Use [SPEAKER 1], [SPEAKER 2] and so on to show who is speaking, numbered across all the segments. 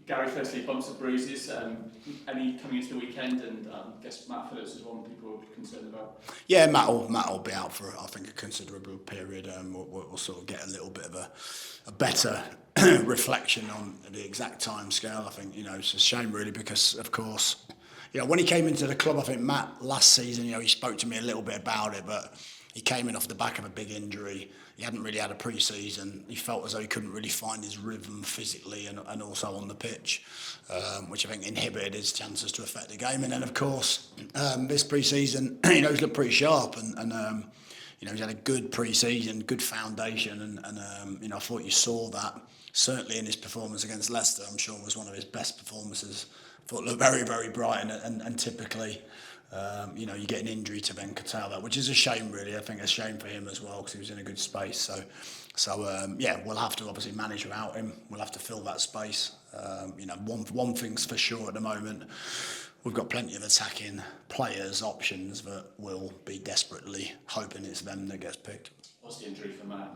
[SPEAKER 1] Gary, firstly, bumps and bruises. Any coming into the weekend, and I guess Matt Phillips is one people are concerned about.
[SPEAKER 2] Yeah, Matt will be out for I think a considerable period. We'll sort of get a little bit of a better reflection on the exact time scale. I think it's a shame really because of course when he came into the club, I think Matt last season he spoke to me a little bit about it, but he came in off the back of a big injury. He hadn't really had a pre-season. He felt as though he couldn't really find his rhythm physically and also on the pitch, which I think inhibited his chances to affect the game. And then, of course, this pre-season, he's looked pretty sharp and he's had a good pre-season, good foundation. And I thought you saw that certainly in his performance against Leicester. I'm sure it was one of his best performances. I thought it looked very, very bright and typically... you get an injury to then curtail that, which is a shame really. I think it's a shame for him as well because he was in a good space. So we'll have to obviously manage without him. We'll have to fill that space. One thing's for sure at the moment, we've got plenty of attacking players, options, but we'll be desperately hoping it's them that gets picked.
[SPEAKER 1] What's the injury for Matt?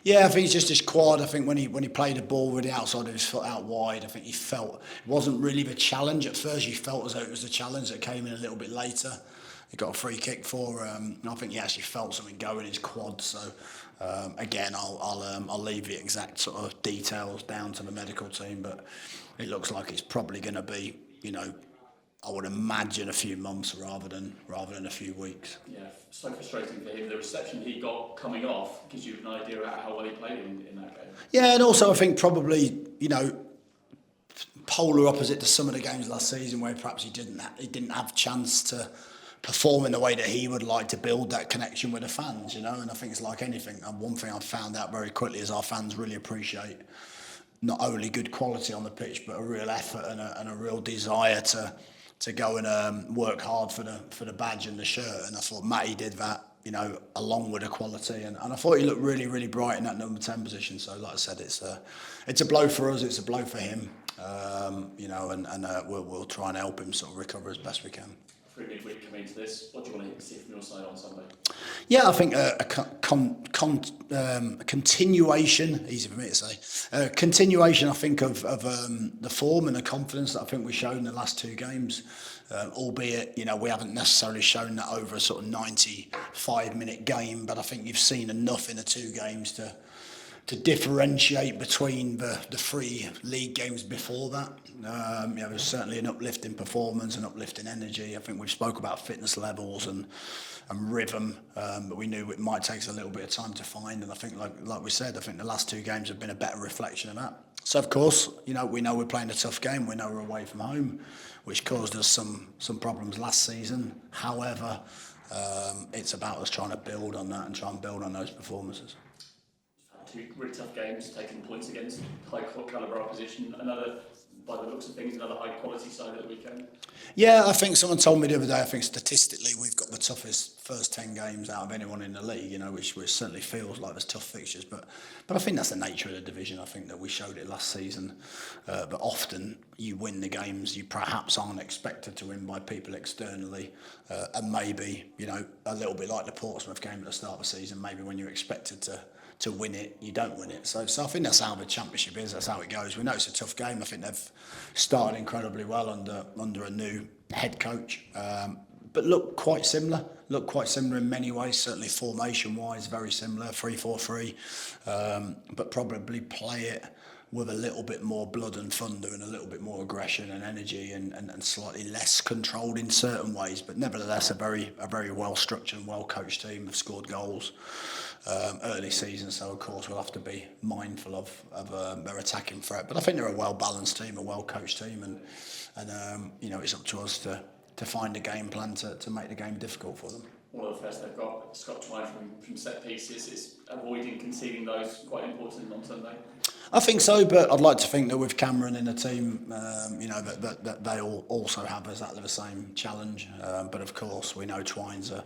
[SPEAKER 2] Yeah, I think it's just his quad. I think when he played the ball with the outside of his foot out wide, I think he felt it wasn't really the challenge at first. He felt as though it was the challenge that came in a little bit later. He got a free kick for. And I think he actually felt something go in his quad. So again, I'll leave the exact sort of details down to the medical team, but it looks like it's probably going to be I would imagine a few months rather than a few weeks.
[SPEAKER 1] Yeah, so frustrating for him. The reception he got coming off gives you an idea about how well he played in that game.
[SPEAKER 2] Yeah, and also I think probably polar opposite to some of the games last season where perhaps he didn't have chance to perform in the way that he would like to build that connection with the fans. And I think it's like anything. And one thing I've found out very quickly is our fans really appreciate not only good quality on the pitch but a real effort and a real desire to go and work hard for the badge and the shirt. And I thought Matty did that, along with the quality. And I thought he looked really, really bright in that number 10 position. So like I said, it's a blow for us, it's a blow for him. We'll try and help him sort of recover as best we can.
[SPEAKER 1] For a midweek coming into this, what do you want to see from your side on Sunday?
[SPEAKER 2] Yeah, I think a continuation, easy for me to say, continuation, I think, of the form and the confidence that I think we've shown in the last two games, albeit, we haven't necessarily shown that over a sort of 95-minute game, but I think you've seen enough in the two games to differentiate between the three league games before that. There's certainly an uplift in performance, an uplift in energy. I think we've spoke about fitness levels and rhythm, but we knew it might take us a little bit of time to find. And I think, like we said, I think the last two games have been a better reflection of that. So of course, we know we're playing a tough game. We know we're away from home, which caused us some problems last season. However, it's about us trying to build on that and try and build on those performances.
[SPEAKER 1] Two really tough games, taking points against high calibre opposition. Another, by the looks of things, another high quality side of the weekend. Yeah,
[SPEAKER 2] I think someone told me the other day, I think statistically we've got the toughest first 10 games out of anyone in the league, which certainly feels like there's tough fixtures. But I think that's the nature of the division. I think that we showed it last season. But often you win the games you perhaps aren't expected to win by people externally. And maybe, a little bit like the Portsmouth game at the start of the season, maybe when you're expected to win it, you don't win it. So I think that's how the Championship is, that's how it goes. We know it's a tough game. I think they've started incredibly well under a new head coach. But look quite similar in many ways, certainly formation-wise, very similar, 3-4-3, but probably play it with a little bit more blood and thunder and a little bit more aggression and energy and slightly less controlled in certain ways, but nevertheless a very well structured and well coached team have scored goals early season, so of course we'll have to be mindful of their attacking threat. But I think they're a well balanced team, a well coached team, and it's up to us to find a game plan to make the game difficult for them.
[SPEAKER 1] One of the first they've got, Scott Twine from set pieces, is avoiding conceding those quite important on Sunday.
[SPEAKER 2] I think so, but I'd like to think that with Cameron in the team, that they all also have exactly the same challenge. But of course, we know Twine's an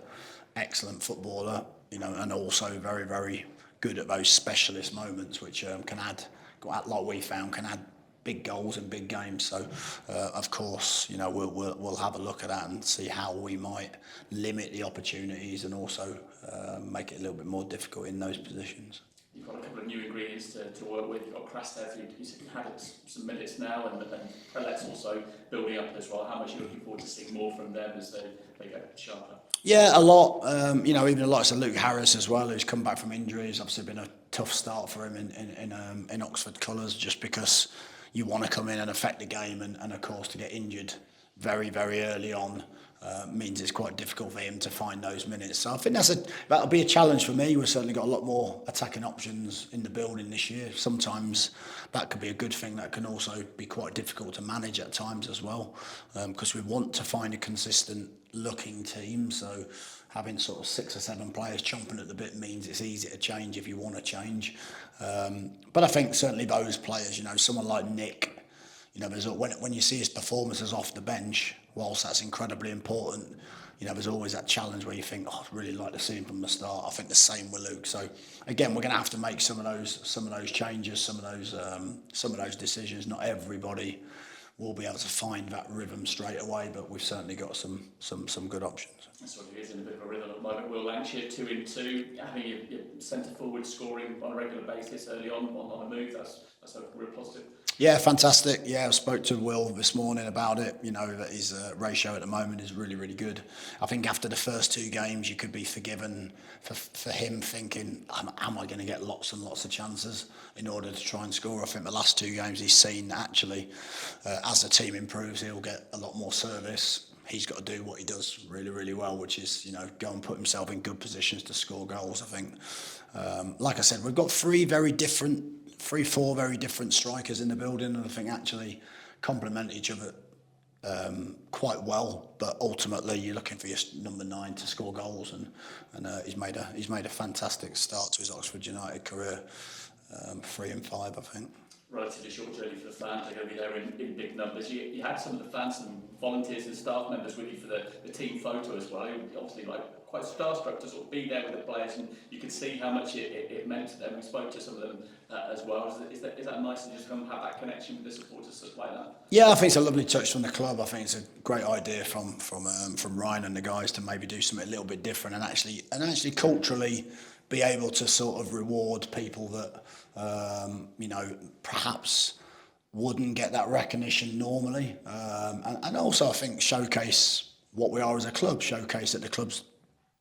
[SPEAKER 2] excellent footballer, and also very, very good at those specialist moments, which can add, like we found, can add big goals in big games. So, of course, we'll have a look at that and see how we might limit the opportunities and also make it a little bit more difficult in those positions.
[SPEAKER 1] you've got a couple of new ingredients to work with. You've got Krastev, who's had some minutes now, and Prelets also building up as well. How much are you looking forward to seeing more from them as they get sharper?
[SPEAKER 2] Yeah, a lot. Even the likes of Luke Harris as well, who's come back from injuries. Obviously, been a tough start for him in Oxford colours, just because you want to come in and affect the game, and of course to get injured very, very early on means it's quite difficult for him to find those minutes. So I think that'll be a challenge for me. We've certainly got a lot more attacking options in the building this year. Sometimes that could be a good thing. That can also be quite difficult to manage at times as well, because we want to find a consistent looking team. So having sort of 6 or 7 players chomping at the bit means it's easy to change if you want to change. But I think certainly those players, someone like Nick, when you see his performances off the bench, whilst that's incredibly important, there's always that challenge where you think, I'd really like to see him from the start. I think the same with Luke. So again, we're going to have to make some of those changes, some of those decisions. Not everybody will be able to find that rhythm straight away, but we've certainly got some good options.
[SPEAKER 1] That's what he is, in a bit of a rhythm at the moment. Will Lancashire 2-2, having your centre forward scoring on a regular basis early on a move. That's a real positive.
[SPEAKER 2] Yeah, fantastic. Yeah, I spoke to Will this morning about it. That his ratio at the moment is really, really good. I think after the first 2 games, you could be forgiven for him thinking, am I going to get lots and lots of chances in order to try and score? I think the last 2 games he's seen that actually, as the team improves, he'll get a lot more service. He's got to do what he does really, really well, which is, go and put himself in good positions to score goals, I think. Like I said, we've got 4 very different strikers in the building, and I think actually complement each other quite well. But ultimately, you're looking for your number 9 to score goals, and he's made a fantastic start to his Oxford United career, 3 and 5, I think.
[SPEAKER 1] Relatively short journey for the fans. They're going to be there in big numbers. You had some of the fans and volunteers and staff members with you for the team photo as well. Obviously, quite starstruck to sort of be there with the players, and you could see how much it meant to them. We spoke to some of them as well. Is that nice to just come have that connection with the supporters like that? Yeah,
[SPEAKER 2] I think it's a lovely touch from the club. I think it's a great idea from Ryan and the guys to maybe do something a little bit different and actually culturally be able to sort of reward people that perhaps wouldn't get that recognition normally, and also I think showcase what we are as a club. Showcase that the club's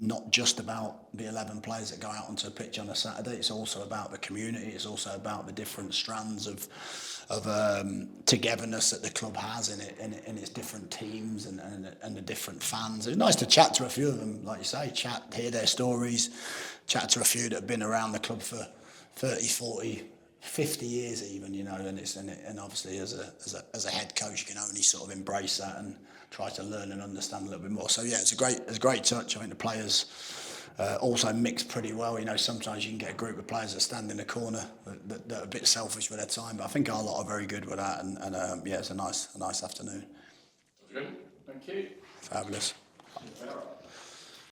[SPEAKER 2] not just about the 11 players that go out onto a pitch on a Saturday. It's also about the community. It's also about the different strands of togetherness that the club has in its different teams and the different fans. It's nice to chat to a few of them, like you say, hear their stories, chat to a few that have been around the club for 30, 40, 50 years even, and obviously as a head coach, you can only sort of embrace that and try to learn and understand a little bit more. So yeah, it's a great touch. I think the players also mix pretty well. Sometimes you can get a group of players that stand in the corner that are a bit selfish with their time, but I think our lot are very good with that, and yeah, it's a nice afternoon.
[SPEAKER 1] Good. Thank you.
[SPEAKER 2] Fabulous.